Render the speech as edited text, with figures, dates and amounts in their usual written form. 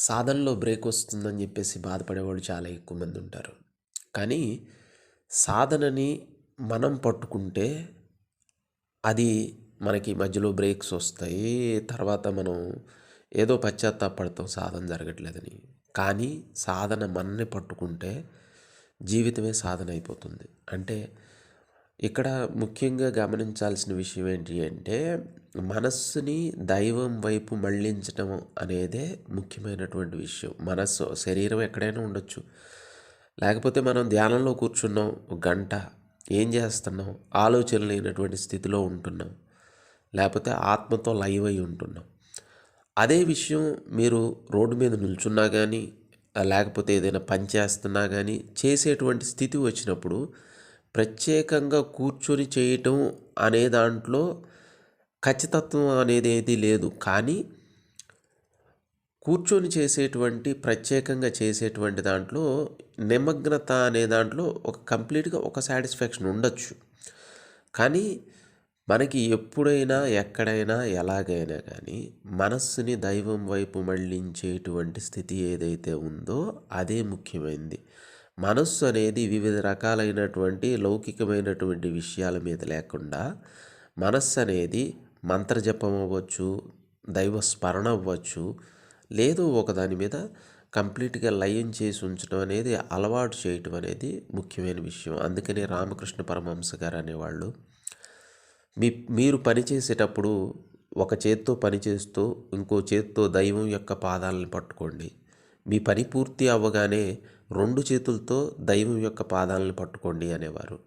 సాధనలో బ్రేక్ వస్తుందని చెప్పేసి బాధపడేవాళ్ళు చాలా ఎక్కువ మంది ఉంటారు. కానీ సాధనని మనం పట్టుకుంటే అది మనకి మధ్యలో బ్రేక్స్ వస్తాయి. తర్వాత మనం ఏదో పశ్చాత్తాపపడతాం సాధన జరగట్లేదని. కానీ సాధన మనల్ని పట్టుకుంటే జీవితమే సాధన అయిపోతుంది. అంటే ఇక్కడ ముఖ్యంగా గమనించాల్సిన విషయం ఏంటి అంటే మనస్సుని దైవం వైపు మళ్ళించటం అనేదే ముఖ్యమైనటువంటి విషయం. మనస్సు శరీరం ఎక్కడైనా ఉండొచ్చు. లేకపోతే మనం ధ్యానంలో కూర్చున్నాం ఒక గంట, ఏం చేస్తున్నాం? ఆలోచన లేనటువంటి స్థితిలో ఉంటున్నాం. లేకపోతే ఆత్మతో లైవ్ అయి ఉంటున్నాం. అదే విషయం మీరు రోడ్డు మీద నిల్చున్నా కానీ, లేకపోతే ఏదైనా పని చేస్తున్నా కానీ చేసేటువంటి స్థితి వచ్చినప్పుడు ప్రత్యేకంగా కూర్చొని చేయటం అనే దాంట్లో ఖచ్చితత్వం అనేది ఏది లేదు. కానీ కూర్చొని చేసేటువంటి ప్రత్యేకంగా చేసేటువంటి దాంట్లో నిమగ్నత అనే దాంట్లో ఒక కంప్లీట్గా ఒక సాటిస్ఫాక్షన్ ఉండొచ్చు. కానీ మనకి ఎప్పుడైనా ఎక్కడైనా ఎలాగైనా కానీ మనస్సుని దైవం వైపు మళ్ళించేటువంటి స్థితి ఏదైతే ఉందో అదే ముఖ్యమైనది. మనస్సు అనేది వివిధ రకాలైనటువంటి లౌకికమైనటువంటి విషయాల మీద లేకుండా మనస్సు అనేది మంత్రజపం అవ్వచ్చు, దైవ స్మరణ అవ్వచ్చు, లేదు ఒకదాని మీద కంప్లీట్గా లయం చేసి ఉంచడం అనేది అలవాటు చేయటం అనేది ముఖ్యమైన విషయం. అందుకనే రామకృష్ణ పరమహంస గారు అనేవాళ్ళు, మీరు పని చేసేటప్పుడు ఒక చేత్తో పని చేస్తూ ఇంకో చేత్తో దైవం యొక్క పాదాలను పట్టుకోండి. మీ పని పూర్తి అవ్వగానే 2 చేతులతో దైవం యొక్క పాదాలను పట్టుకోండి అనేవారు.